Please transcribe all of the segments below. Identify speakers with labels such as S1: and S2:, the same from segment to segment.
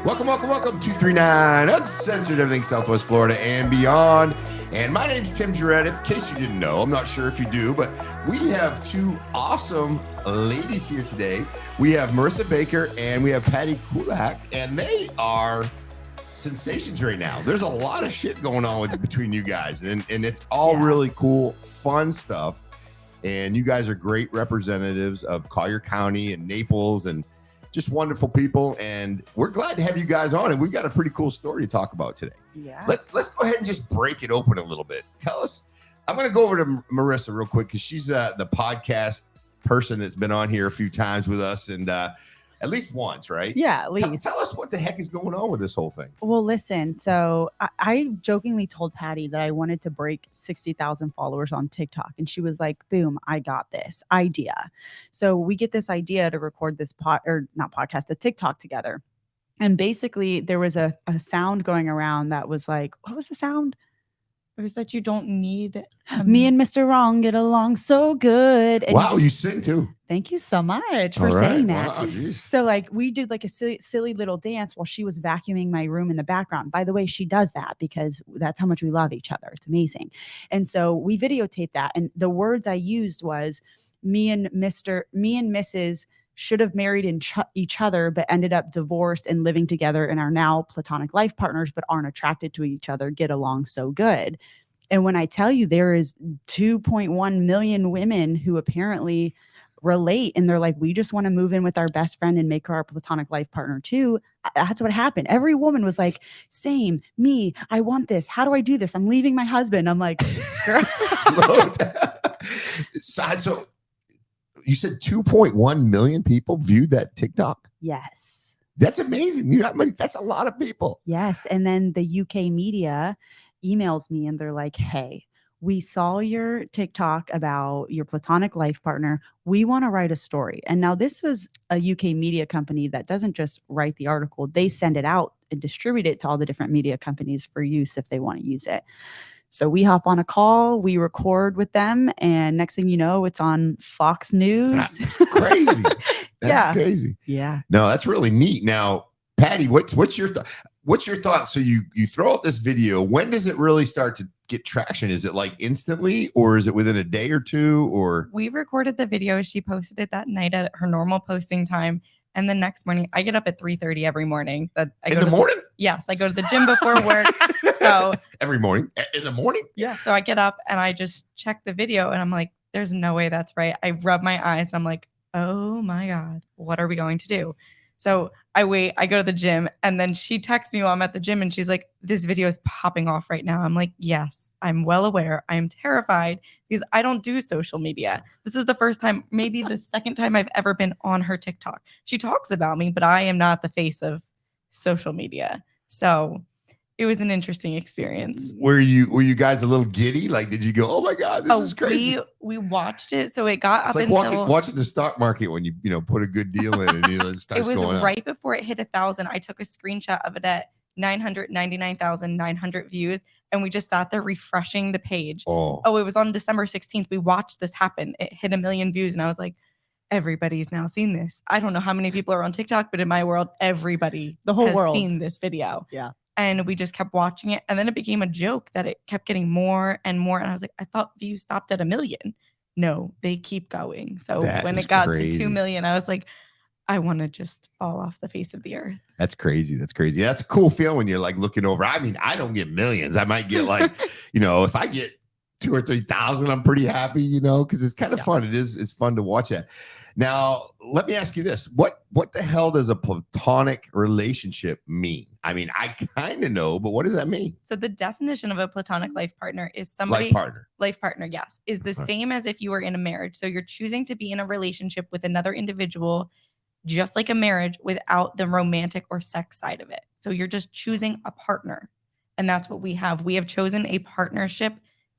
S1: Welcome, 239 Uncensored Everything Southwest Florida and beyond. And my name's Tim Jarrett. In case you didn't know, I'm not sure if you do, but we have two awesome ladies here today. We have Marissa Baker and we have Patty Kulak, and they are sensations right now. There's a lot of shit going on between you guys, and it's all really cool, fun stuff. And you guys are great representatives of Collier County and Naples and just wonderful people, and we're glad to have you guys on, and we've got a pretty cool story to talk about today.
S2: Yeah.
S1: Let's go ahead and just break it open a little bit. Tell us, I'm going to go over to Marissa real quick because she's the podcast person that's been on here a few times with us, and at least once, right?
S2: Yeah, at least.
S1: Tell us what the heck is going on with this whole thing.
S2: Well, listen, so I jokingly told Patty that I wanted to break 60,000 followers on TikTok. And she was like, boom, I got this idea. So we get this idea to record this the TikTok together. And basically there was a sound going around that was like, what was the sound?
S3: It was that you don't need
S2: me and Mr. Wrong get along so good. And
S1: wow, you sing too.
S2: Thank you so much for saying that.
S1: Wow,
S2: so like we did like a silly little dance while she was vacuuming my room in the background. By the way, she does that because that's how much we love each other. It's amazing. And so we videotaped that. And the words I used was me and Mrs. should have married each other, but ended up divorced and living together and are now platonic life partners, but aren't attracted to each other, get along so good. And when I tell you there is 2.1 million women who apparently relate, and they're like, we just want to move in with our best friend and make her our platonic life partner too. That's what happened. Every woman was like, same, me, I want this. How do I do this? I'm leaving my husband. I'm like, girl.
S1: Slow down. So you said 2.1 million people viewed that TikTok?
S2: Yes.
S1: That's amazing. That's a lot of people.
S2: Yes. And then the UK media emails me and they're like, hey, we saw your TikTok about your platonic life partner. We want to write a story. And now this was a UK media company that doesn't just write the article. They send it out and distribute it to all the different media companies for use if they want to use it. So we hop on a call, we record with them, and next thing you know, it's on Fox News.
S1: That's crazy. That's crazy.
S2: Yeah.
S1: No, that's really neat. Now, Patty, what's your thoughts? So you throw out this video. When does it really start to get traction? Is it like instantly, or is it within a day or two? Or
S3: we recorded the video. She posted it that night at her normal posting time. And the next morning, I get up at 3:30 every morning.
S1: In the morning?
S3: Yes, I go to the gym before work. So
S1: every morning? In the morning?
S3: Yeah. So I get up and I just check the video and I'm like, there's no way that's right. I rub my eyes and I'm like, oh my God, what are we going to do? So I wait, I go to the gym, and then she texts me while I'm at the gym and she's like, this video is popping off right now. I'm like, yes, I'm well aware. I'm terrified because I don't do social media. This is the first time, maybe the second time I've ever been on her TikTok. She talks about me, but I am not the face of social media. So it was an interesting experience.
S1: Were you guys a little giddy? Like, did you go, oh my God, this is crazy?
S3: We watched it. So it got
S1: it's
S3: up
S1: like
S3: until
S1: watching the stock market when you put a good deal in and it starts going up.
S3: It was right before it hit 1,000. I took a screenshot of it at 999,900 views. And we just sat there refreshing the page. Oh, it was on December 16th. We watched this happen. It hit 1 million views. And I was like, everybody's now seen this. I don't know how many people are on TikTok, but in my world, everybody,
S2: the whole
S3: has
S2: world,
S3: seen this video.
S2: Yeah.
S3: And we just kept watching it. And then it became a joke that it kept getting more and more. And I was like, I thought views stopped at 1 million. No, they keep going. So when it got to 2 million, I was like, I want to just fall off the face of the earth.
S1: That's crazy. That's crazy. That's a cool feeling when you're like looking over. I mean, I don't get millions. I might get like, if I get 2,000 or 3,000, I'm pretty happy, because it's kind of fun. It's fun to watch that. Now, let me ask you this. What the hell does a platonic relationship mean? I mean, I kind of know, but what does that mean?
S3: So the definition of a platonic life partner is somebody... Life partner, yes. Is the same as if you were in a marriage. So you're choosing to be in a relationship with another individual, just like a marriage, without the romantic or sex side of it. So you're just choosing a partner. And that's what we have. We have chosen a partnership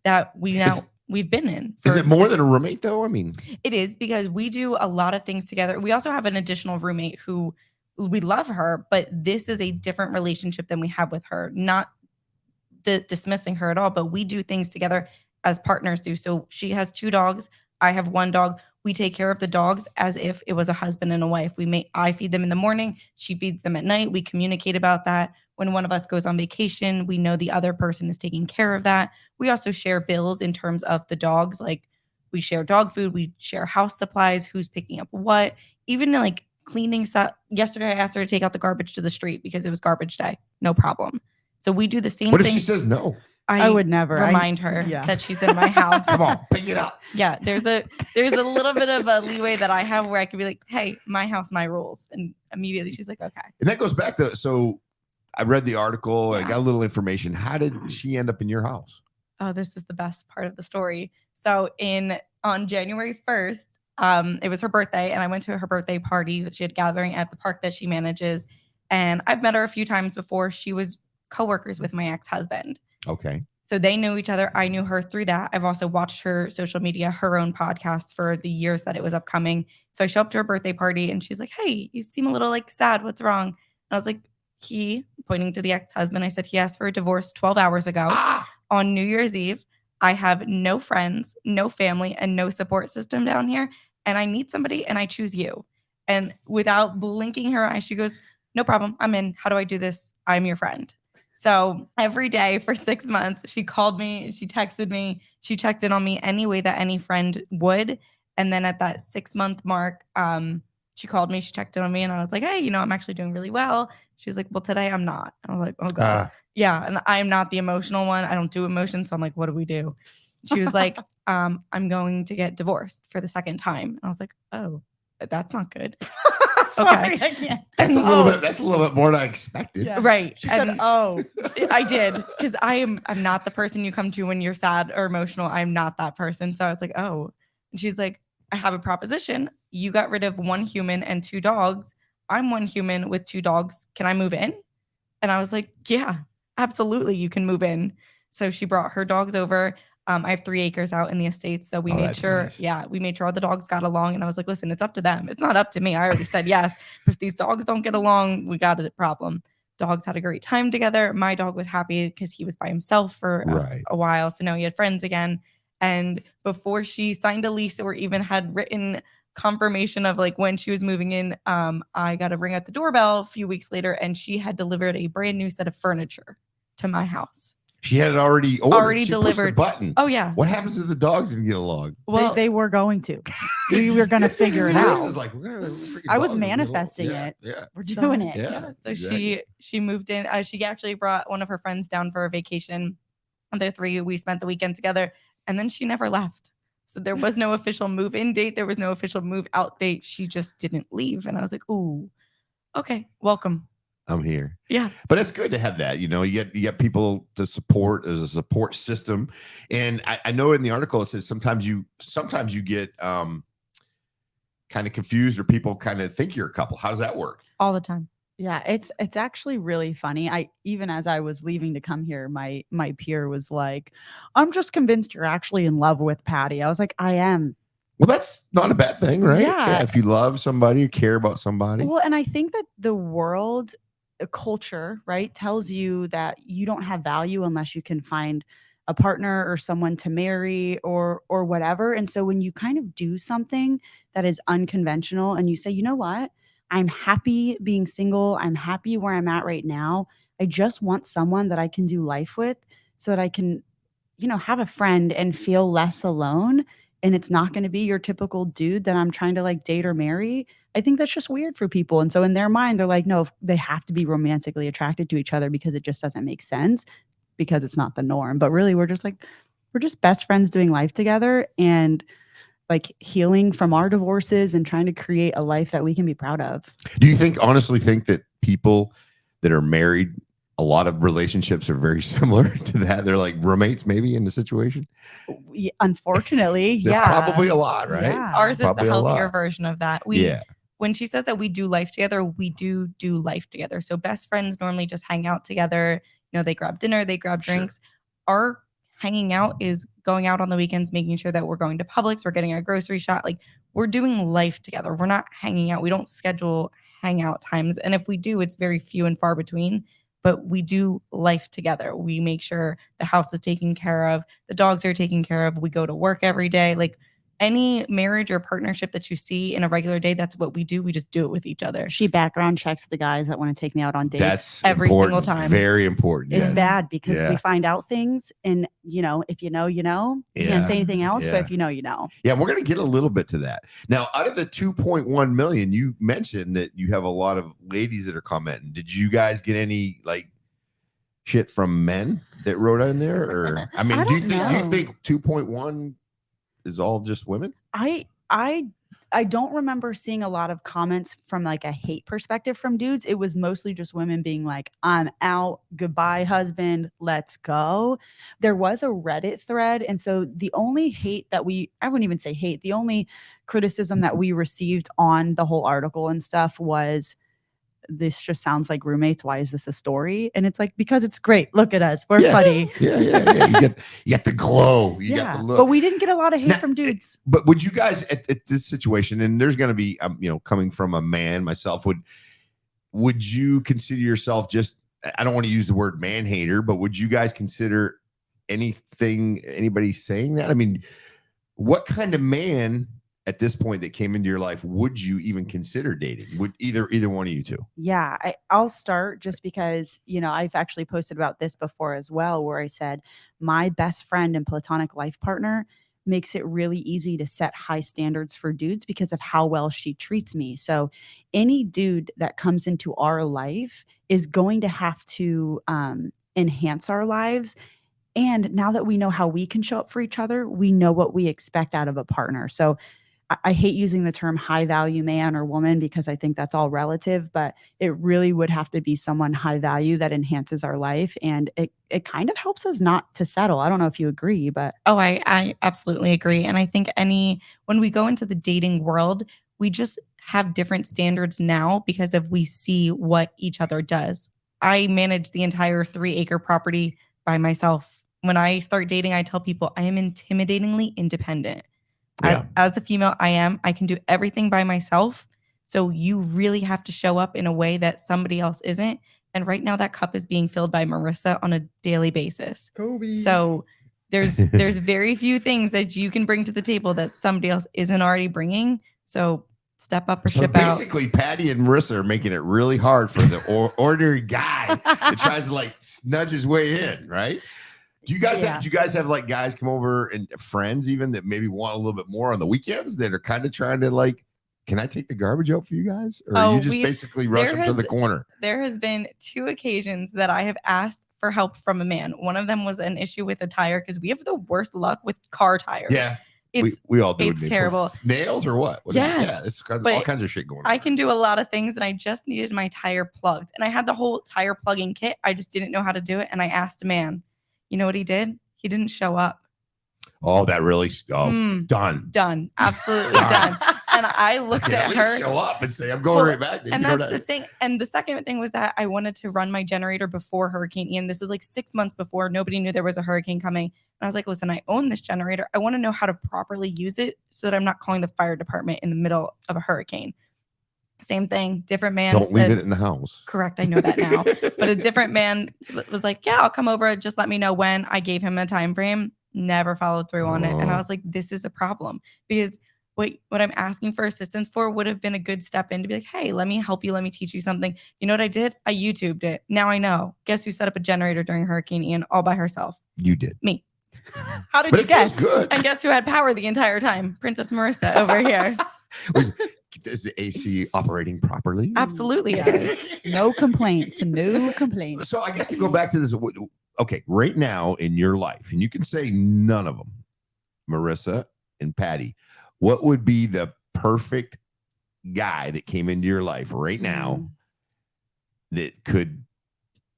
S3: that we've been in.
S1: Is it more than a roommate though? I mean,
S3: it is, because we do a lot of things together. We also have an additional roommate who we love her, but this is a different relationship than we have with her. Not dismissing her at all, but we do things together as partners do. So she has 2 dogs. I have 1 dog. We take care of the dogs as if it was a husband and a wife. I feed them in the morning, she feeds them at night. We communicate about that. When one of us goes on vacation, we know the other person is taking care of that. We also share bills in terms of the dogs. Like we share dog food, we share house supplies, who's picking up what, even like cleaning stuff. Yesterday, I asked her to take out the garbage to the street because it was garbage day. No problem. So we do the same
S1: What
S3: thing.
S1: if she says no?
S2: I would never
S3: remind her that she's in my house.
S1: Come on, pick it up.
S3: Yeah, there's a little bit of a leeway that I have where I could be like, hey, my house, my rules. And immediately she's like, okay.
S1: And that goes back to, so I read the article, I
S3: Yeah.
S1: got a little information. How did she end up in your house?
S3: Oh, this is the best part of the story. So on January 1st, it was her birthday, and I went to her birthday party that she had gathering at the park that she manages. And I've met her a few times before. She was coworkers with my ex-husband.
S1: Okay.
S3: So they knew each other. I knew her through that. I've also watched her social media, her own podcast for the years that it was upcoming. So I show up to her birthday party and she's like, hey, you seem a little like sad. What's wrong? And I was like, pointing to the ex-husband, I said, he asked for a divorce 12 hours ago on New Year's Eve. I have no friends, no family, and no support system down here. And I need somebody and I choose you. And without blinking her eyes, she goes, no problem. I'm in. How do I do this? I'm your friend. So every day for 6 months, she called me, she texted me, she checked in on me any way that any friend would. And then at that 6-month mark, she called me, she checked in on me, and I was like, hey, I'm actually doing really well. She was like, well, today I'm not. I was like, oh God. Yeah. And I'm not the emotional one. I don't do emotions. So I'm like, what do we do? She was like, I'm going to get divorced for the second time. And I was like, oh, that's not good.
S2: Sorry,
S3: Okay.
S2: I can't.
S1: That's a little bit more than I expected.
S2: Yeah.
S3: Right.
S2: She said, oh.
S3: I did, because I'm not the person you come to when you're sad or emotional. I'm not that person. So I was like, oh. And she's like, I have a proposition. You got rid of 1 human and 2 dogs. I'm 1 human with 2 dogs. Can I move in? And I was like, yeah, absolutely. You can move in. So she brought her dogs over. I have 3 acres out in the estates. So we made sure,
S1: nice.
S3: we made sure all the dogs got along. And I was like, listen, it's up to them. It's not up to me. I already said yes. But if these dogs don't get along, we got a problem. Dogs had a great time together. My dog was happy because he was by himself for a while. So now he had friends again. And before she signed a lease or even had written confirmation of like when she was moving in, I got a ring at the doorbell a few weeks later, and she had delivered a brand new set of furniture to my house.
S1: She had it already ordered.
S3: Already
S1: she
S3: delivered.
S1: Pushed the button.
S3: Oh yeah.
S1: What happens if the dogs didn't get along?
S2: Well, they were going to. We were going to figure it
S1: This
S2: out.
S1: is like, we're
S2: I was manifesting it.
S1: Yeah.
S2: We're doing it.
S1: Yeah.
S3: So
S1: exactly.
S3: she moved in. She actually brought one of her friends down for a vacation. The 3, we spent the weekend together, and then she never left. So there was no official move-in date. There was no official move-out date. She just didn't leave. And I was like, ooh, okay, welcome.
S1: I'm here.
S3: Yeah.
S1: But it's good to have that. You get people to support as a support system. And I know in the article it says sometimes you get kind of confused, or people kind of think you're a couple. How does that work?
S3: All the time.
S2: Yeah, it's actually really funny. Even as I was leaving to come here, my peer was like, I'm just convinced you're actually in love with Patty. I was like, I am.
S1: Well, that's not a bad thing, right?
S2: Yeah.
S1: If you love somebody, you care about somebody.
S2: Well, and I think that the world culture, right, tells you that you don't have value unless you can find a partner or someone to marry or whatever. And so when you kind of do something that is unconventional and you say, you know what? I'm happy being single. I'm happy where I'm at right now. I just want someone that I can do life with so that I can, have a friend and feel less alone. And it's not going to be your typical dude that I'm trying to like date or marry. I think that's just weird for people. And so in their mind, they're like, no, they have to be romantically attracted to each other because it just doesn't make sense, because it's not the norm. But really, we're just best friends doing life together and like healing from our divorces and trying to create a life that we can be proud of.
S1: Do you honestly think that people that are married, a lot of relationships are very similar to that? They're like roommates maybe in the situation?
S2: Unfortunately,
S1: There's
S2: yeah.
S1: probably a lot, right?
S2: Yeah.
S3: Ours is
S1: Probably
S3: the
S1: a lot.
S3: healthier version of that. When she says that we do life together, we do life together. So best friends normally just hang out together. They grab dinner, they grab drinks. Our hanging out is going out on the weekends, making sure that we're going to Publix, we're getting our grocery shop. Like, we're doing life together. We're not hanging out. We don't schedule hangout times. And if we do, it's very few and far between. But we do life together. We make sure the house is taken care of. The dogs are taken care of. We go to work every day. Like, any marriage or partnership that you see in a regular day, that's what we do. We just do it with each other.
S2: She background checks the guys that want to take me out on dates.
S1: That's
S3: every
S1: important.
S3: single time.
S1: Very important.
S2: It's
S1: yeah.
S2: bad because
S1: Yeah.
S2: we find out things, and if you know, you know. You
S1: Yeah.
S2: can't say anything else,
S1: Yeah.
S2: but if you know, you know.
S1: Yeah, we're going to get a little bit to that. Now, out of the 2.1 million, you mentioned that you have a lot of ladies that are commenting. Did you guys get any like shit from men that wrote in there? Or I mean,
S2: I
S1: do you
S2: don't
S1: think
S2: know.
S1: 2.1 is all just women?
S2: I don't remember seeing a lot of comments from like a hate perspective from dudes. It was mostly just women being like, I'm out, goodbye, husband, let's go. There was a Reddit thread. And so the only hate that I wouldn't even say hate, the only criticism that we received on the whole article and stuff was, this just sounds like roommates. Why is this a story? And it's like, because it's great. Look at us. We're funny.
S1: Yeah. You get the glow. You got the look.
S2: But we didn't get a lot of hate
S1: Now,
S2: from dudes.
S1: But would you guys at this situation, and there's going to be, coming from a man myself, would you consider yourself just, I don't want to use the word man hater, but would you guys consider anybody saying that? I mean, what kind of man at this point that came into your life would you even consider dating? Would either one of you two?
S2: Yeah, I'll start just because, I've actually posted about this before as well, where I said my best friend and platonic life partner makes it really easy to set high standards for dudes because of how well she treats me. So any dude that comes into our life is going to have to enhance our lives. And now that we know how we can show up for each other, we know what we expect out of a partner. So I hate using the term high value man or woman because I think that's all relative, but it really would have to be someone high value that enhances our life. And it kind of helps us not to settle. I don't know if you agree, but.
S3: Oh, I absolutely agree. And I think when we go into the dating world, we just have different standards now because we see what each other does. I manage the entire 3-acre property by myself. When I start dating, I tell people I am intimidatingly independent.
S1: Yeah.
S3: As a female, I can do everything by myself. So you really have to show up in a way that somebody else isn't. And right now that cup is being filled by Marissa on a daily basis.
S2: Kobe.
S3: So there's very few things that you can bring to the table that somebody else isn't already bringing. So step up or ship out.
S1: Basically, Patty and Marissa are making it really hard for the ordinary guy that tries to like nudge his way in, right? Do you guys have like guys come over and friends even that maybe want a little bit more on the weekends that are kind of trying to like, can I take the garbage out for you guys? Or you just basically rush them to the corner? There
S3: has been 2 occasions that I have asked for help from a man. One of them was an issue with a tire because we have the worst luck with car tires.
S1: Yeah. We all do.
S3: It's terrible.
S1: Nails or what?
S3: Yes.
S1: It's all kinds of shit going on.
S3: I can do a lot of things and I just needed my tire plugged. And I had the whole tire plugging kit. I just didn't know how to do it. And I asked a man. You know what he did? He didn't show up.
S1: Oh, that really? Done.
S3: Done. Absolutely done. And I looked at her.
S1: Show up and say, I'm going right back.
S3: And that's the thing. And the second thing was that I wanted to run my generator before Hurricane Ian. This is like 6 months before. Nobody knew there was a hurricane coming. And I was like, listen, I own this generator. I want to know how to properly use it so that I'm not calling the fire department in the middle of a hurricane. Same thing, different man.
S1: Don't leave it in the house.
S3: Correct. I know that now. But a different man was like, yeah, I'll come over. Just let me know when. I gave him a time frame, never followed through on it. And I was like, this is a problem because what I'm asking for assistance for would have been a good step in to be like, hey, let me help you. Let me teach you something. You know what I did? I YouTubed it. Now I know. Guess who set up a generator during Hurricane Ian all by herself?
S1: You did.
S3: Me.
S2: How did you guess?
S1: Good.
S3: And guess who had power the entire time? Princess Marissa over here.
S1: Is the AC operating properly?
S3: Absolutely. Yes.
S2: No complaints. No complaints.
S1: So I guess to go back to this, okay, right now in your life, and you can say none of them, Marissa and Patty, what would be the perfect guy that came into your life right now that could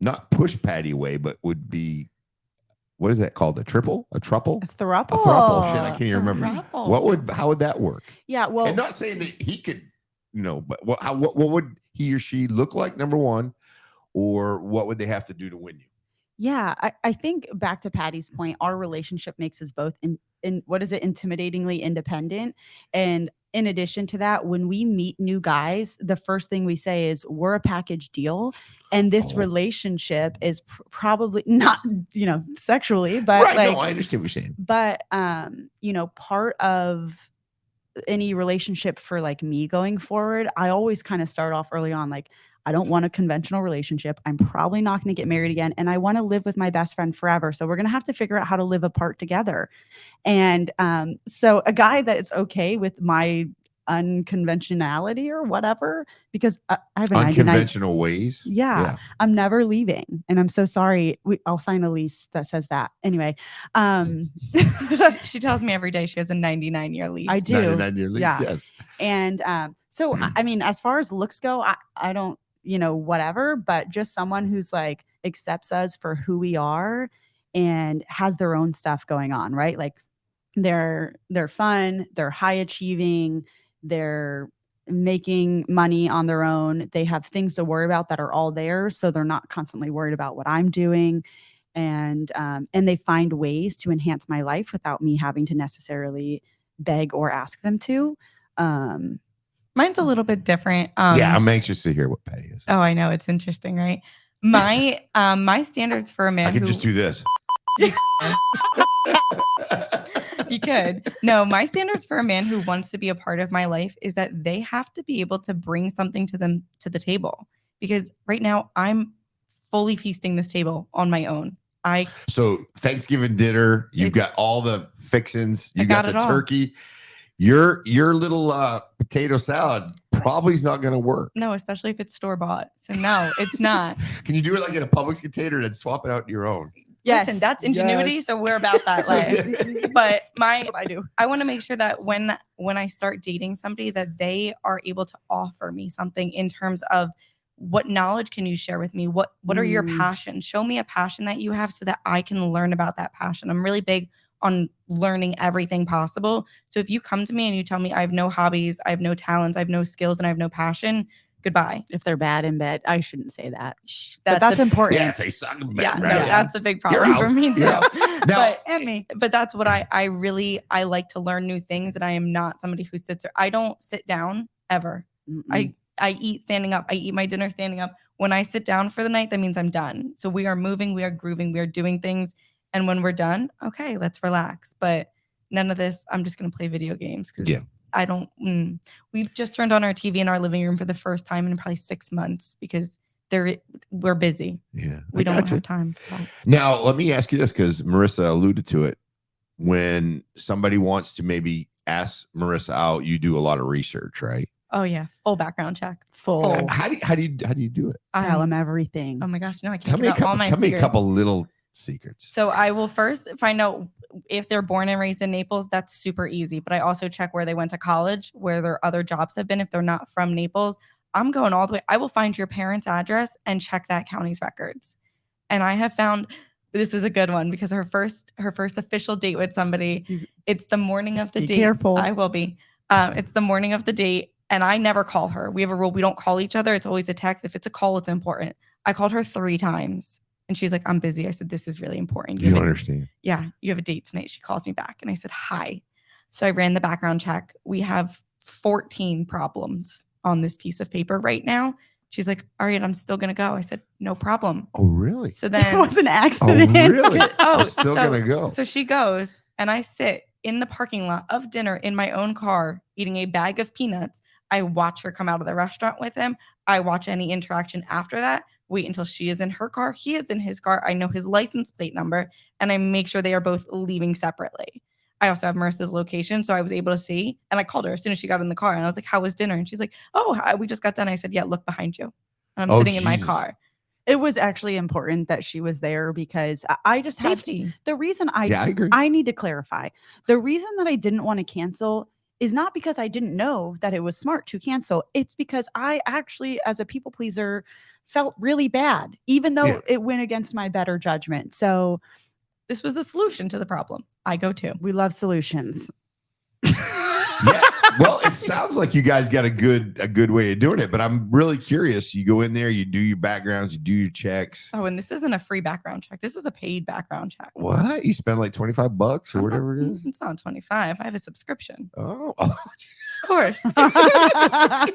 S1: not push Patty away, but would be, what is that called? A triple? A thruple?
S2: A thruple.
S1: A thruple. Shit, I can't even remember.
S3: Thruple.
S1: How would that work?
S2: Yeah, well,
S1: and not saying that he could, but what would he or she look like, number one, or what would they have to do to win you?
S2: Yeah, I think back to Patty's point, our relationship makes us both in what is it, intimidatingly independent. And in addition to that, when we meet new guys, the first thing we say is we're a package deal. And this relationship is probably not, sexually, but
S1: right.
S2: like,
S1: No, I understand what you're saying.
S2: but, part of any relationship for like me going forward, I always kind of start off early on, like, I don't want a conventional relationship. I'm probably not going to get married again. And I want to live with my best friend forever. So we're going to have to figure out how to live apart together. And so a guy that is okay with my unconventionality or whatever, because I have a 99.
S1: Unconventional ways.
S2: Yeah, I'm never leaving. And I'm so sorry. I'll sign a lease that says that. Anyway.
S3: She tells me every day she has a 99-year lease.
S2: I do.
S1: 99-year lease,
S2: Yeah.
S1: yes.
S2: And so, I mean, as far as looks go, I don't, whatever, but just someone who's like accepts us for who we are and has their own stuff going on, right? Like they're fun, they're high achieving, they're making money on their own. They have things to worry about that are all theirs. So they're not constantly worried about what I'm doing. And they find ways to enhance my life without me having to necessarily beg or ask them to.
S3: Mine's a little bit different.
S1: Yeah, I'm anxious to hear what Patty is.
S3: Oh, I know. It's interesting, right? My standards for a man
S1: I can just do this.
S3: You could. No, my standards for a man who wants to be a part of my life is that they have to be able to bring something to the table. Because right now I'm fully feasting this table on my own.
S1: So Thanksgiving dinner, you've got all the fixins, you got the turkey. Your little potato salad probably is not going to work.
S3: No, especially if it's store-bought. So no, it's not.
S1: Can you do it like in a Publix container and swap it out in your own?
S3: Yes. Listen, that's ingenuity. Yes. So we're about that life. But I want to make sure that when I start dating somebody, that they are able to offer me something in terms of what knowledge can you share with me? What are your passions? Show me a passion that you have so that I can learn about that passion. I'm really big on learning everything possible. So if you come to me and you tell me I have no hobbies, I have no talents, I have no skills, and I have no passion, goodbye.
S2: If they're bad in bed, I shouldn't say that. That's important.
S1: Yeah, if they suck in bed.
S3: Yeah, right. No, that's a big problem for me too. But that's what I really like to learn new things, and I am not somebody who sits there. I don't sit down ever. I eat standing up. I eat my dinner standing up. When I sit down for the night, that means I'm done. So we are moving, we are grooving, we are doing things. And when we're done, okay, let's relax. But none of this, I'm just going to play video games because I don't. We've just turned on our TV in our living room for the first time in probably 6 months because we're busy.
S1: Yeah,
S3: we don't have time for that.
S1: Now, let me ask you this because Marissa alluded to it. When somebody wants to maybe ask Marissa out, you do a lot of research, right?
S3: Oh yeah, full background check.
S2: Full.
S1: How do you do it?
S2: Tell them everything.
S3: Oh my gosh, no, I can't.
S1: Tell me a couple little secrets.
S3: So I will first find out if they're born and raised in Naples. That's super easy. But I also check where they went to college, where their other jobs have been. If they're not from Naples, I'm going all the way. I will find your parents' address and check that county's records. And I have found this is a good one because her first official date with somebody, it's the morning of the date. Be
S2: careful.
S3: I will be. It's the morning of the date. And I never call her. We have a rule. We don't call each other. It's always a text. If it's a call, it's important. I called her 3 times. And she's like, I'm busy. I said, this is really important.
S1: You understand?
S3: Yeah. You have a date tonight. She calls me back. And I said, hi. So I ran the background check. We have 14 problems on this piece of paper right now. She's like, all right, I'm still going to go. I said, no problem.
S1: Oh, really?
S3: So then
S2: it was an accident.
S1: Oh, really? I'm still going to go.
S3: So she goes and I sit in the parking lot of dinner in my own car, eating a bag of peanuts. I watch her come out of the restaurant with him. I watch any interaction after that. Wait until she is in her car. He is in his car. I know his license plate number and I make sure they are both leaving separately. I also have Marissa's location. So I was able to see, and I called her as soon as she got in the car and I was like, how was dinner? And she's like, oh, we just got done. I said, yeah, look behind you. And I'm sitting in my car.
S2: It was actually important that she was there because I just
S3: safety.
S2: The reason
S1: I agree.
S2: I need to clarify. The reason that I didn't want to cancel is not because I didn't know that it was smart to cancel. It's because I actually, as a people pleaser, felt really bad, even though it went against my better judgment. So
S3: this was a solution to the problem. I go to.
S2: We love solutions.
S1: Yeah. Well, it sounds like you guys got a good way of doing it, but I'm really curious. You go in there, you do your backgrounds, you do your checks.
S3: Oh, and this isn't a free background check. This is a paid background check.
S1: What? You spend like $25 or whatever it is?
S3: It's not 25. I have a subscription.
S1: Oh.
S3: Of course.
S2: I'm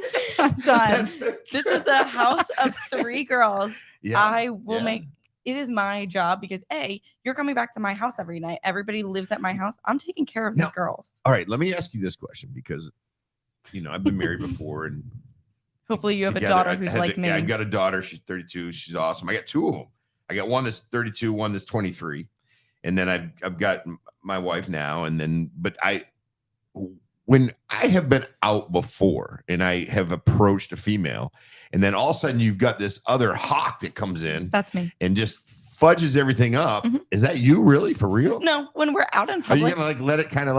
S2: done.
S3: This is a house of 3 girls.
S1: Yeah.
S3: I will make it is my job because you're coming back to my house every night. Everybody lives at my house. I'm taking care of these girls.
S1: All right, let me ask you this question because I've been married before and
S3: hopefully you have a daughter who's like me.
S1: I've got a daughter, she's 32, she's awesome. I got 2 of them. I got one that's 32, one that's 23. And then I've got my wife now when I have been out before and I have approached a female, and then all of a sudden you've got this other hawk that comes in.
S3: That's me.
S1: And just fudges everything up. Mm-hmm. Is that you really for real?
S3: No, when we're out in public.
S1: Are you going to let it kind of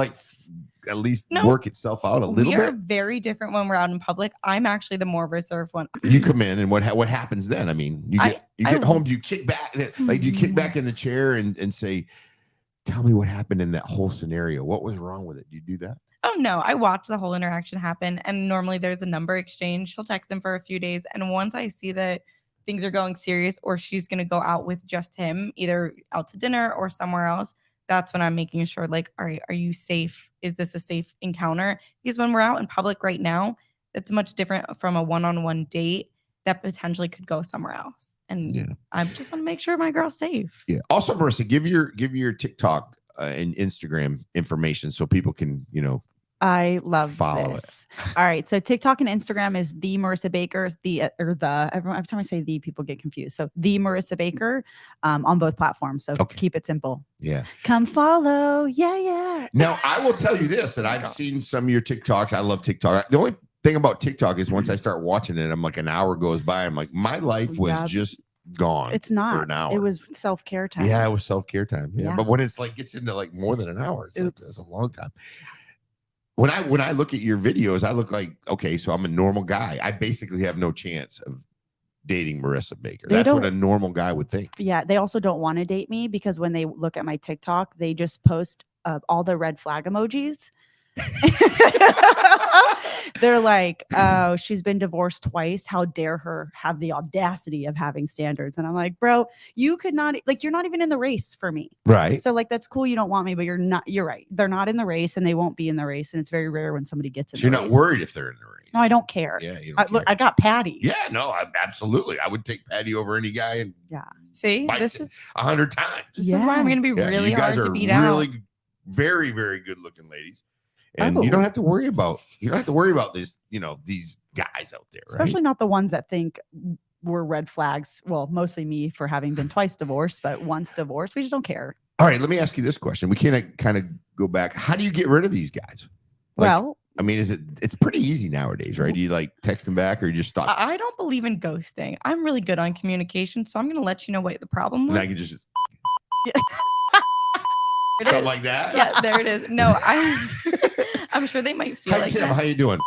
S1: at least work itself out a little bit?
S3: We are very different when we're out in public. I'm actually the more reserved one.
S1: You come in and what happens then? I mean, you get home, do you kick back? Like, do you kick back in the chair and say, tell me what happened in that whole scenario? What was wrong with it? Do you do that?
S3: Oh, no. I watch the whole interaction happen. And normally there's a number exchange. She'll text him for a few days. And once I see that things are going serious or she's going to go out with just him, either out to dinner or somewhere else, that's when I'm making sure, like, all right, are you safe? Is this a safe encounter? Because when we're out in public right now, it's much different from a one-on-one date that potentially could go somewhere else. And I just want to make sure my girl's safe.
S1: Yeah. Also, Marissa, give your TikTok and Instagram information so people can,
S2: I love
S1: follow
S2: this. All right. So TikTok and Instagram is the Marissa Baker, every time I say the, people get confused. So the Marissa Baker on both platforms. So keep it simple.
S1: Yeah.
S2: Come follow. Yeah.
S1: Now, I will tell you this, that I've seen some of your TikToks. I love TikTok. The only thing about TikTok is once I start watching it, I'm like an hour goes by. I'm like, my life was just gone.
S2: It's not.
S1: For an hour.
S2: It was self-care time.
S1: Yeah, it was self-care time. Yeah. But when it's gets into like more than an hour, it's a long time. When I look at your videos, I look like, okay, so I'm a normal guy. I basically have no chance of dating Marissa Baker. That's what a normal guy would think.
S2: Yeah. They also don't want to date me because when they look at my TikTok, they just post all the red flag emojis. They're like, oh, she's been divorced twice. How dare her have the audacity of having standards? And I'm like, bro, you could not, you're not even in the race for me.
S1: Right.
S2: So that's cool. You don't want me, but you're right. They're not in the race and they won't be in the race. And it's very rare when somebody gets in the race.
S1: You're not worried if they're in the race.
S2: No, I don't care.
S1: Yeah. You don't care.
S2: Look, I got Patty.
S1: Yeah, no, absolutely. I would take Patty over any guy. And
S3: see, this is
S1: 100 times.
S3: This is why I'm going to be really hard to beat out.
S1: Really very, very good looking ladies. And you don't have to worry about this, these guys out there,
S2: especially not the ones that think we're red flags. Well, mostly me for having been twice divorced, but once divorced, we just don't care.
S1: All right, let me ask you this question. We can't kind of go back. How do you get rid of these guys? I mean, it's pretty easy nowadays, right? Do you text them back or you just stop?
S3: I don't believe in ghosting. I'm really good on communication, so I'm going to let you know what the problem was.
S1: And I can just something like that.
S3: Yeah, there it is. No, I'm sure they might feel like
S1: Tim,
S3: that.
S1: how you doing?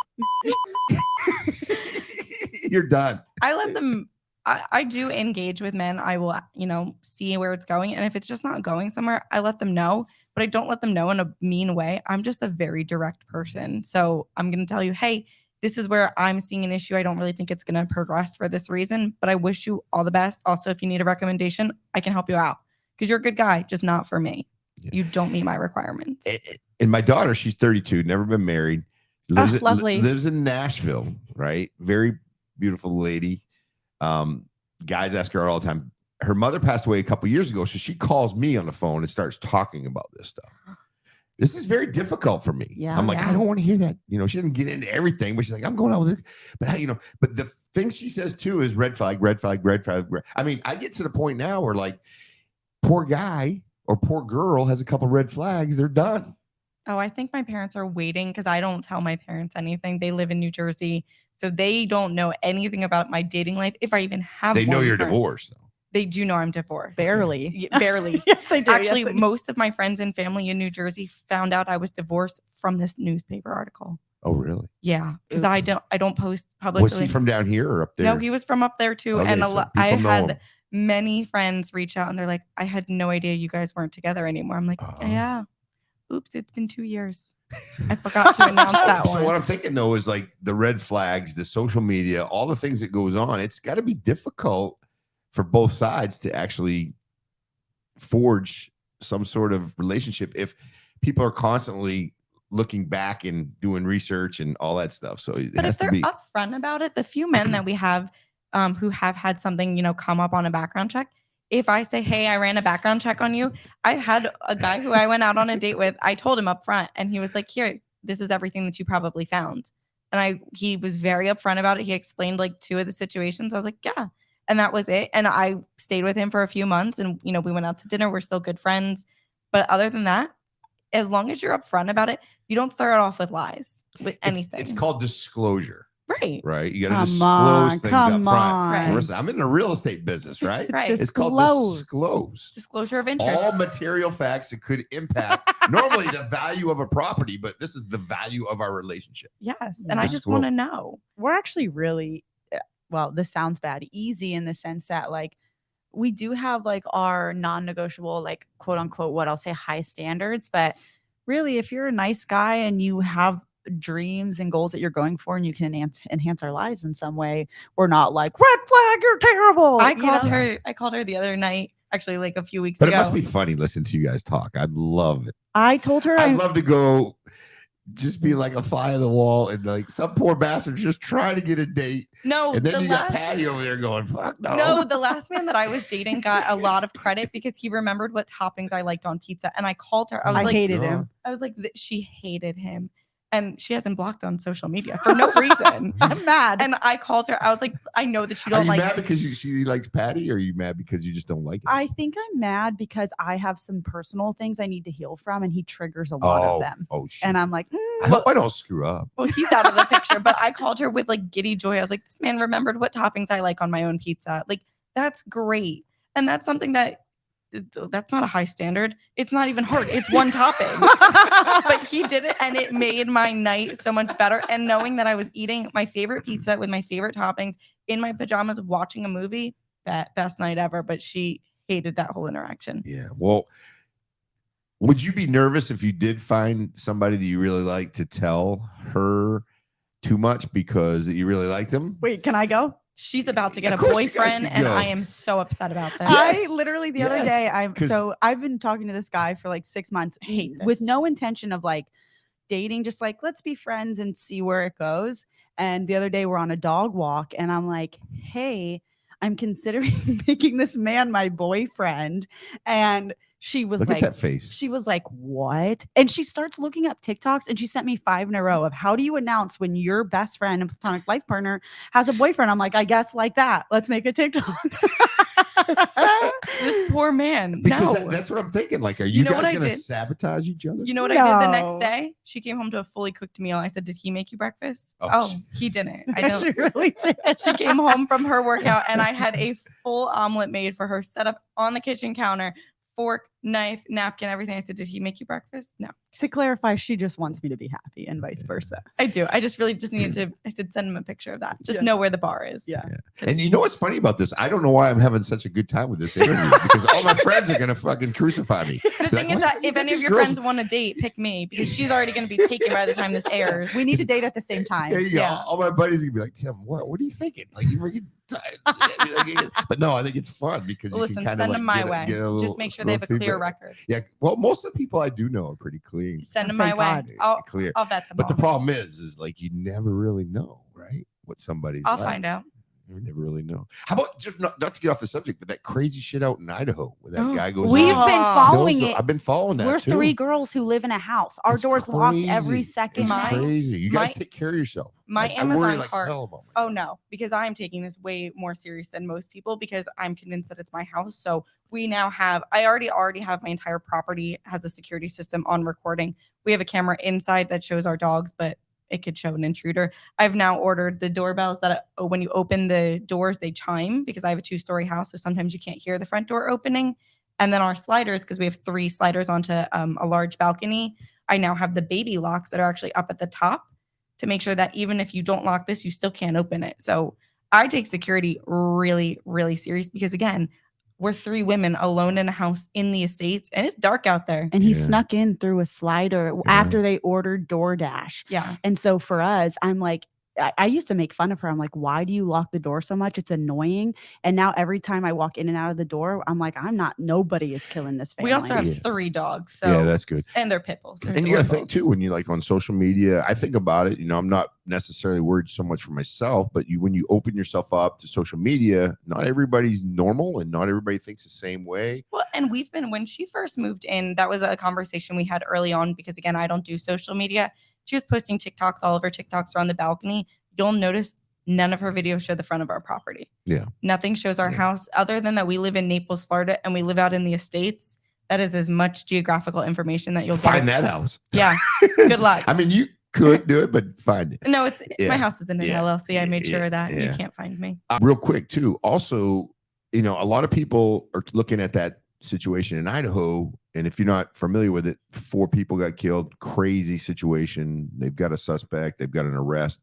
S1: You're done.
S3: I let them. I do engage with men. I will, see where it's going, and if it's just not going somewhere, I let them know. But I don't let them know in a mean way. I'm just a very direct person, so I'm going to tell you, hey, this is where I'm seeing an issue. I don't really think it's going to progress for this reason, but I wish you all the best. Also, if you need a recommendation, I can help you out because you're a good guy, just not for me. Yeah. You don't meet my requirements.
S1: And my daughter, she's 32, never been married.
S2: Lovely.
S1: Lives in Nashville, right? Very beautiful lady. Guys ask her all the time. Her mother passed away a couple years ago, so she calls me on the phone and starts talking about this stuff. This is very difficult for me.
S2: Yeah,
S1: I'm like, I don't want to hear that. She didn't get into everything, but she's like, I'm going out with it. But but the thing she says too is red flag, red flag, red flag. I mean, I get to the point now where poor guy or poor girl has a couple red flags, they're done.
S3: Oh, I think my parents are waiting because I don't tell my parents anything. They live in New Jersey, so they don't know anything about my dating life. If I even have
S1: They know
S3: one
S1: you're
S3: friend.
S1: divorced, though.
S3: They do know I'm divorced.
S2: Barely.
S3: Barely.
S2: Yes, they do.
S3: Actually,
S2: Yes, they do.
S3: most of my friends and family in New Jersey found out I was divorced from this newspaper article.
S1: Oh, really?
S3: Yeah, because I don't post publicly.
S1: Was he from down here or up there?
S3: No, he was from up there too.
S1: Okay,
S3: And
S1: so
S3: I
S1: people know
S3: had
S1: him.
S3: many friends reach out and they're like, I had no idea you guys weren't together anymore. I'm like, yeah. Oops, it's been 2 years. I forgot to announce that
S1: So
S3: one.
S1: what I'm thinking though is like the red flags, the social media, all the things that goes on. It's got to be difficult for both sides to actually forge some sort of relationship if people are constantly looking back and doing research and all that stuff. So it
S3: But
S1: has
S3: if they're
S1: to be.
S3: upfront about it, the few men that we have who have had something, come up on a background check, if I say, hey, I ran a background check on you, I've had a guy who I went out on a date with, I told him up front, and he was like, here, this is everything that you probably found. And he was very upfront about it. He explained like 2 of the situations. I was like, yeah. And that was it. And I stayed with him for a few months and, we went out to dinner. We're still good friends. But other than that, as long as you're upfront about it, you don't start off with lies with anything.
S1: It's called disclosure.
S3: Right.
S1: You got to disclose things up front.
S3: Right.
S1: Listen, I'm in the real estate business, right?
S3: Right.
S1: It's called disclose.
S3: Disclosure of interest.
S1: All material facts that could impact normally the value of a property, but this is the value of our relationship.
S3: Yes. And I just want to know.
S2: We're actually really, well, this sounds bad, easy in the sense that like we do have like our non-negotiable, like quote unquote, what I'll say high standards. But really, if you're a nice guy and you have dreams and goals that you're going for and you can enhance our lives in some way, we're not like red flag, you're terrible.
S3: I called her the other night, actually like a few weeks
S1: But
S3: ago.
S1: it must be funny listening to you guys talk. I'd love it.
S2: I told her
S1: I'd love to go just be like a fly on the wall and like some poor bastard just trying to get a date.
S3: No,
S1: and then you got Patty over there going, fuck no.
S3: No, the last man that I was dating got a lot of credit because he remembered what toppings I liked on pizza. And I called her. I
S2: hated him.
S3: I was like, she hated him. And she hasn't blocked on social media for no reason.
S2: I'm mad.
S3: And I called her. I was like, I know that you
S1: Are
S3: don't
S1: you
S3: like
S1: mad because she likes Patty, or are you mad because you just don't like it?
S2: I think I'm mad because I have some personal things I need to heal from, and he triggers a lot of them.
S1: Oh, shit.
S2: And I'm like,
S1: I hope I don't screw up.
S3: Well, he's out of the picture. But I called her with like giddy joy. I was like, this man remembered what toppings I like on my own pizza. Like, that's great. And that's something that's not a high standard. It's not even hard. It's one topping. But he did it and it made my night so much better. And knowing that I was eating my favorite pizza with my favorite toppings in my pajamas watching a movie, best night ever. But she hated that whole interaction.
S1: Yeah. Well, would you be nervous if you did find somebody that you really like to tell her too much because you really liked them?
S2: Wait, can I go?
S3: She's about to get a
S1: Of course you guys
S3: boyfriend,
S1: should
S3: and
S1: go.
S3: I am so upset about that.
S2: I literally the other day,
S1: Yes,
S2: I've been talking to this guy for like 6 months
S3: hate
S2: with
S3: this.
S2: no intention of like dating, just like let's be friends and see where it goes. And the other day we're on a dog walk and I'm like, hey, I'm considering making this man my boyfriend. And she was
S1: Look
S2: like,
S1: at that face.
S2: she was like, what? And she starts looking up TikToks and she sent me 5 in a row of how do you announce when your best friend and platonic life partner has a boyfriend? I'm like, I guess like that. Let's make a TikTok.
S3: This poor man.
S1: Because
S3: No.
S1: that's what I'm thinking. Like, are you,
S3: know
S1: guys
S3: what I
S1: going to
S3: did?
S1: sabotage each other?
S3: You know what I did the next
S2: No.
S3: day? She came home to a fully cooked meal. I said, did he make you breakfast?
S1: Oh,
S3: Oh, he didn't. I
S2: She
S3: don't.
S2: really did.
S3: She came home from her workout and I had a full omelet made for her set up on the kitchen counter, fork, knife, napkin, everything. I said, did he make you breakfast? No.
S2: To clarify, she just wants me to be happy and vice versa.
S3: I do. I just really just needed to, I said, send him a picture of that. Just
S2: Yeah.
S3: know where the bar is.
S2: Yeah.
S1: And you know what's funny about this? I don't know why I'm having such a good time with this interview because all my friends are going to fucking crucify me.
S3: The thing is that if any of your friends want to date, pick me because she's already going to be taken by the time this airs.
S2: We need to date at the same time.
S1: There you go.
S3: Yeah.
S1: All my buddies are gonna be like, Tim, what are you thinking? Like you freaking but no, I think it's fun because you
S3: Listen,
S1: can kind
S3: send
S1: of
S3: them
S1: like
S3: my way. Just make sure they have a clear record.
S1: Yeah. Well, most of the people I do know are pretty clean.
S3: Send them
S2: Thank
S3: my way.
S2: God.
S1: Clear.
S3: I'll vet them
S1: But the
S3: all.
S1: problem is like you never really know, right? What somebody's
S3: I'll
S1: like.
S3: find out.
S1: You never really know. How about just not to get off the subject, but that crazy shit out in Idaho where that guy goes.
S2: We've
S1: out,
S2: been following
S1: kills
S2: it.
S1: I've been following that
S2: We're
S1: too.
S2: 3 girls who live in a house. Our
S1: It's
S2: door's locked every
S1: crazy.
S2: second
S1: It's
S2: night.
S1: crazy. You guys
S3: My-
S1: take care of yourself.
S3: my
S1: I worry
S3: Amazon
S1: like
S3: cart-
S1: hell about my
S3: Oh no, because I'm taking this way more serious than most people because I'm convinced that it's my house. So we now have, I already have my entire property has a security system on recording. We have a camera inside that shows our dogs, but it could show an intruder. I've now ordered the doorbells that when you open the doors, they chime because I have a 2-story house. So sometimes you can't hear the front door opening. And then our sliders, because we have 3 sliders onto a large balcony. I now have the baby locks that are actually up at the top to make sure that even if you don't lock this, you still can't open it. So I take security really, really serious because again, we're 3 women alone in a house in the estates, and it's dark out there.
S2: And he
S1: Yeah.
S2: snuck in through a slider after they ordered DoorDash.
S3: Yeah.
S2: And so for us, I'm like, I used to make fun of her. I'm like, why do you lock the door so much? It's annoying. And now every time I walk in and out of the door, I'm like, nobody is killing this family.
S3: We also have
S1: Yeah.
S3: 3 dogs. So
S1: Yeah, that's good.
S3: and they're pit bulls. They're
S1: And you got to
S3: adorable.
S1: think too, when you like on social media, I think about it, I'm not necessarily worried so much for myself, but when you open yourself up to social media, not everybody's normal and not everybody thinks the same way.
S3: Well, and when she first moved in, that was a conversation we had early on because again, I don't do social media. She was posting TikToks. All of her TikToks are on the balcony. You'll notice none of her videos show the front of our property.
S1: Yeah.
S3: Nothing shows our house other than that we live in Naples, Florida, and we live out in the estates. That is as much geographical information that you'll
S1: Find
S3: get.
S1: that house.
S3: Yeah. Good luck.
S1: I mean, you could do it, but find it.
S3: No, it's
S1: Yeah.
S3: my house is in an
S1: Yeah.
S3: LLC. I made sure of that.
S1: Yeah.
S3: You can't find me.
S1: Real quick too. Also, a lot of people are looking at that situation in Idaho, and if you're not familiar with it, 4 people got killed. Crazy situation. They've got a suspect. They've got an arrest.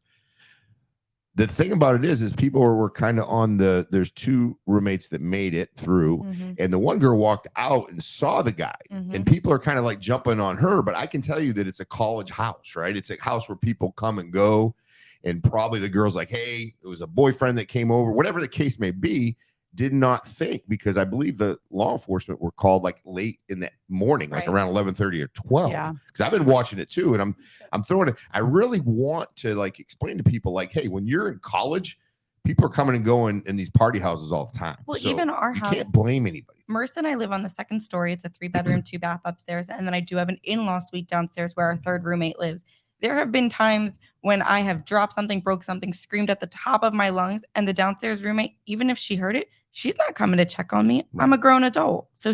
S1: The thing about it is people were kind of on there's 2 roommates that made it through, and the one girl walked out and saw the guy, and people are kind of like jumping on her, but I can tell you that it's a college house, right? It's a house where people come and go, and probably the girl's like, hey, it was a boyfriend that came over, whatever the case may be. Did not think, because I believe the law enforcement were called like late in the morning, like around 11:30 or 12.
S2: Yeah.
S1: Because I've been watching it too, and I'm throwing it. I really want to like explain to people like, hey, when you're in college, people are coming and going in these party houses all the time.
S3: Well,
S1: So
S3: even our
S1: you
S3: house,
S1: can't blame anybody.
S3: Marissa and I live on the 2nd story. It's a 3-bedroom, 2-bath upstairs. And then I do have an in-law suite downstairs where our 3rd roommate lives. There have been times when I have dropped something, broke something, screamed at the top of my lungs, and the downstairs roommate, even if she heard it, she's not coming to check on me. I'm a grown adult. So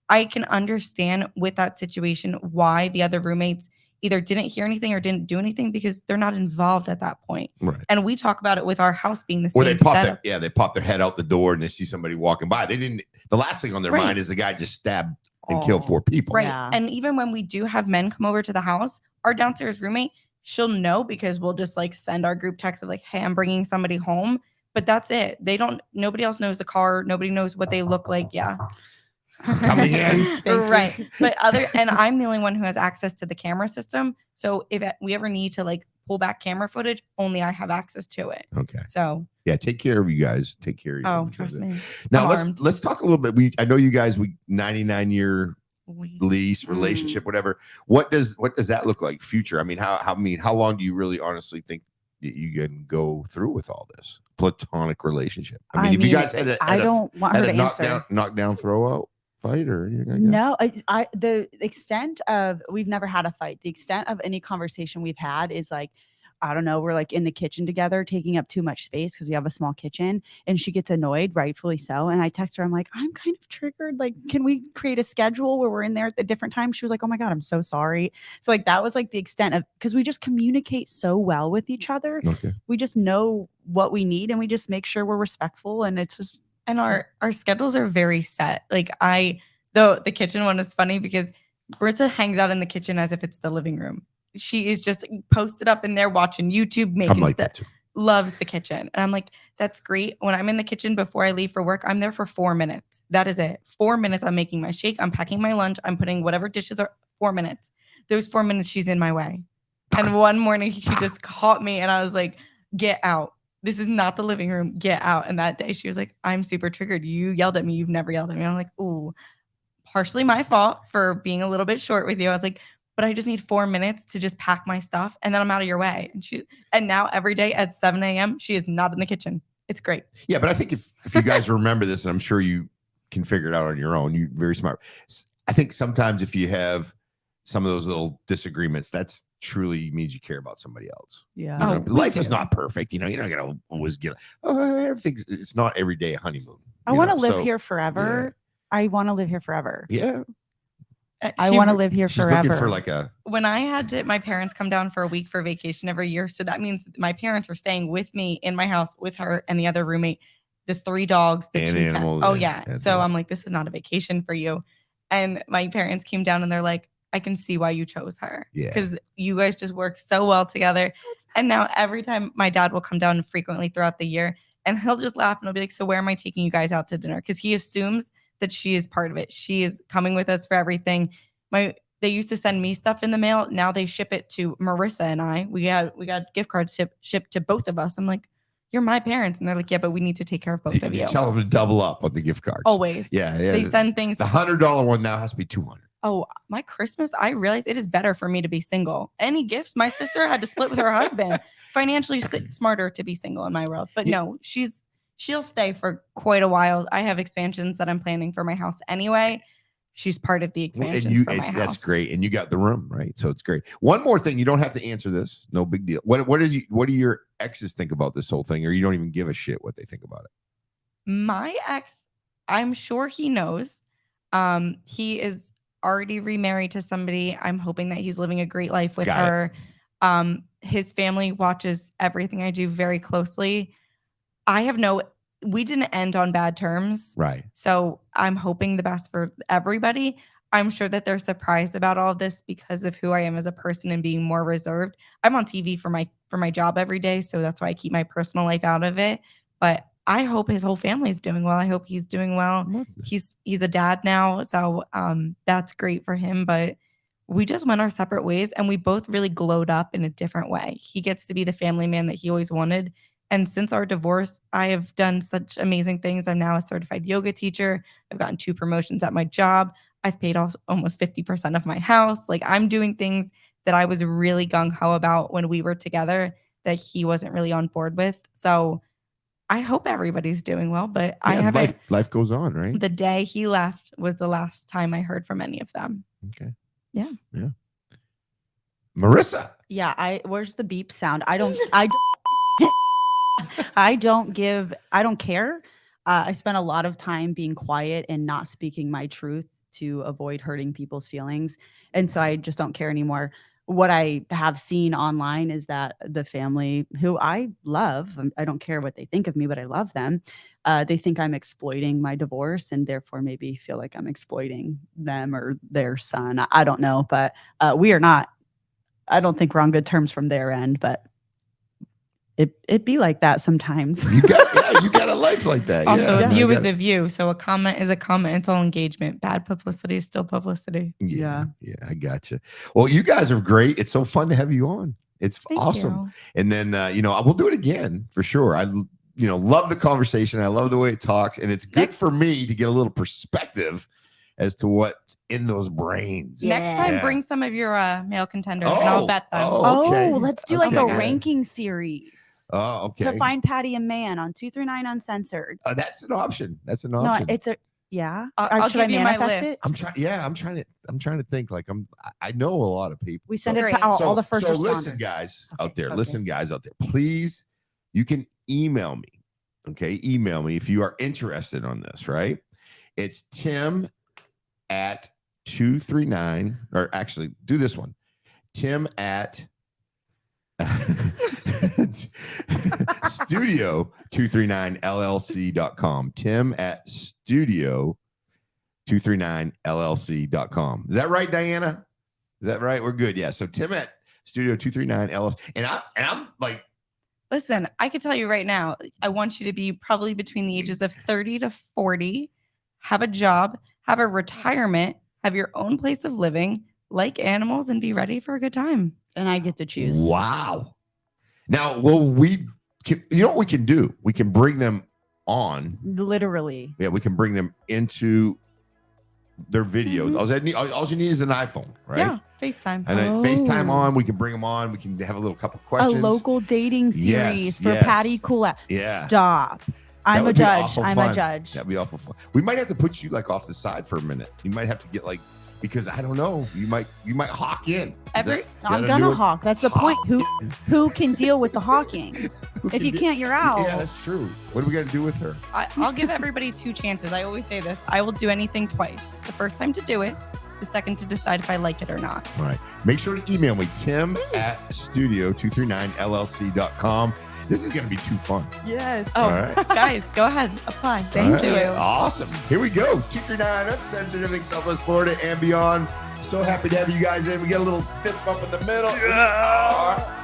S3: I can understand with that situation why the other roommates either didn't hear anything or didn't do anything because they're not involved at that point.
S1: Right.
S3: And we talk about it with our house being the same
S1: Or they pop
S3: setup.
S1: they pop their head out the door and they see somebody walking by. The last thing on their mind is the guy just stabbed and killed 4 people.
S3: Right.
S2: Yeah.
S3: And even when we do have men come over to the house, our downstairs roommate, she'll know because we'll just like send our group text of like, hey, I'm bringing somebody home. But that's it. Nobody else knows the car. Nobody knows what they look like. Yeah.
S1: Coming in.
S3: Right. But I'm the only one who has access to the camera system. So if we ever need to like pull back camera footage, only I have access to it.
S1: Okay.
S3: So
S1: yeah, take care of you guys. Take care of you.
S3: oh, trust me.
S1: Now
S3: I'm
S1: let's talk a little bit. I know you guys, 99-year lease, relationship, whatever. What does that look like future? I mean, how long do you really honestly think that you can go through with all this platonic relationship? I mean, if you guys had
S2: I don't want her to answer.
S1: knockdown, throw out fight or anything like that?
S2: No, the extent of we've never had a fight. The extent of any conversation we've had is like, I don't know, we're like in the kitchen together, taking up too much space because we have a small kitchen, and she gets annoyed, rightfully so. And I text her, I'm like, I'm kind of triggered. Like, can we create a schedule where we're in there at a different time? She was like, oh my God, I'm so sorry. So like that was like the extent of, because we just communicate so well with each other.
S1: Okay.
S2: We just know what we need and we just make sure we're respectful. And it's just,
S3: and our schedules are very set. Like the kitchen one is funny because Marissa hangs out in the kitchen as if it's the living room. She is just posted up in there watching YouTube, making
S1: like
S3: stuff. Loves the kitchen. And I'm like, that's great. When I'm in the kitchen before I leave for work, I'm there for 4 minutes. That is it. 4 minutes. I'm making my shake. I'm packing my lunch. I'm putting whatever dishes are 4 minutes. Those 4 minutes, she's in my way. And one morning she just caught me and I was like, get out. This is not the living room. Get out. And that day she was like, I'm super triggered. You yelled at me. You've never yelled at me. I'm like, ooh, partially my fault for being a little bit short with you. I was like, but I just need 4 minutes to just pack my stuff and then I'm out of your way. And now every day at 7 a.m., she is not in the kitchen. It's great.
S1: Yeah, but I think if you guys remember this, and I'm sure you can figure it out on your own, you're very smart. I think sometimes if you have some of those little disagreements, that's truly means you care about somebody else.
S2: yeah.
S1: Life is not perfect. You're not going to always get, everything's, it's not every day a honeymoon.
S2: I want to live here forever. Yeah. I want to live here forever.
S1: Yeah.
S2: I want to live here
S1: she's
S2: forever.
S1: Looking for like
S3: when I had my parents come down for a week for vacation every year. So that means my parents are staying with me in my house with her and the other roommate, the 3 dogs, the 2
S1: animals.
S3: Oh yeah. So I'm like, this is not a vacation for you. And my parents came down and they're like, I can see why you chose her.
S1: Yeah.
S3: Because you guys just work so well together. And now every time my dad will come down frequently throughout the year, And he'll just laugh and he'll be like, so where am I taking you guys out to dinner? Because he assumes that she is part of it. She is coming with us for everything. They used to send me stuff in the mail. Now they ship it to Marissa and I. We got gift cards shipped to both of us. I'm like, you're my parents. And they're like, yeah, but we need to take care of both of you.
S1: Tell them to double up on the gift cards.
S3: Always.
S1: Yeah.
S3: They send things.
S1: The $100 one now has to be $200.
S3: Oh, my Christmas, I realized it is better for me to be single. Any gifts? My sister had to split with her husband. Financially smarter to be single in my world. But no, she'll stay for quite a while. I have expansions that I'm planning for my house anyway. She's part of the expansions for my house.
S1: That's great. And you got the room, right? So it's great. One more thing. You don't have to answer this. No big deal. What do your exes think about this whole thing? Or you don't even give a shit what they think about it?
S3: My ex, I'm sure he knows. He is already remarried to somebody. I'm hoping that he's living a great life with her. His family watches everything I do very closely. We didn't end on bad terms.
S1: Right.
S3: So I'm hoping the best for everybody. I'm sure that they're surprised about all this because of who I am as a person and being more reserved. I'm on TV for my job every day, so that's why I keep my personal life out of it. But I hope his whole family is doing well. I hope he's doing well. He's a dad now, so that's great for him. But we just went our separate ways, and we both really glowed up in a different way. He gets to be the family man that he always wanted. And since our divorce, I have done such amazing things. I'm now a certified yoga teacher. I've gotten 2 promotions at my job. I've paid almost 50% of my house. Like, I'm doing things that I was really gung-ho about when we were together that he wasn't really on board with. So I hope everybody's doing well, but I haven't.
S1: Life goes on, right?
S3: The day he left was the last time I heard from any of them.
S1: Okay.
S3: Yeah.
S1: Marissa.
S2: Yeah. Where's the beep sound? I don't care. I spent a lot of time being quiet and not speaking my truth to avoid hurting people's feelings. And so I just don't care anymore. What I have seen online is that the family who I love, I don't care what they think of me, but I love them. They think I'm exploiting my divorce and therefore maybe feel like I'm exploiting them or their son. I don't know, but we are not. I don't think we're on good terms from their end, but it be like that sometimes.
S1: You got a life like that.
S3: Also, a view is a view. So a comment is a comment. It's all engagement. Bad publicity is still publicity.
S1: Yeah, I gotcha. Well, you guys are great. It's so fun to have you on. It's awesome.
S3: You.
S1: And then, we'll do it again for sure. I, love the conversation. I love the way it talks. And it's good for me to get a little perspective as to what's in those brains.
S3: Next time, bring some of your male contenders and I'll bet them.
S1: Okay.
S2: Let's do like a ranking series.
S1: Oh, okay.
S2: To find Patty and Man on 239 Uncensored.
S1: That's an option.
S2: No, it's
S3: I'll give you my list.
S2: It?
S1: I'm trying to think. Like I know a lot of people.
S2: We send it to all the first responders.
S1: So listen, guys out there. Listen, guys out there. Please, you can email me. Okay, email me if you are interested on this. Right? It's Tim at 239, or actually do this one. Tim at studio239llc.com. Tim at studio239llc.com. Is that right, Diana? Is that right? We're good. Yeah. So Tim at studio239llc. And I'm like,
S3: listen, I could tell you right now, I want you to be probably between the ages of 30 to 40, have a job, have a retirement, have your own place of living, like animals, and be ready for a good time.
S2: And I get to choose.
S1: Wow. Now, you know what we can do? We can bring them on.
S2: Literally.
S1: Yeah, we can bring them into their videos. Mm-hmm. All you need is an iPhone, right?
S3: Yeah, FaceTime.
S1: And then FaceTime on. We can bring them on. We can have a little couple questions.
S2: A local dating series for Patty Cool.
S1: Yeah.
S2: Stop. I'm a judge.
S1: That'd be awful fun. We might have to put you like off the side for a minute. You might have to get like, because I don't know, you might hawk in.
S2: I'm gonna hawk. That's the point. Who can deal with the hawking? If you can't, you're out.
S1: Yeah, that's true. What do we got to do with her?
S3: I'll give everybody 2 chances. I always say this. I will do anything twice. The first time to do it, the second to decide if I like it or not.
S1: All right. Make sure to email me, Tim at studio239llc.com. This is going to be too fun.
S2: Yes.
S3: Oh, right. Guys, go ahead. Apply. Thank you.
S1: Awesome. Here we go. 239 Uncensored, everything Southwest Florida and beyond. So happy to have you guys in. We get a little fist bump in the middle. Yeah.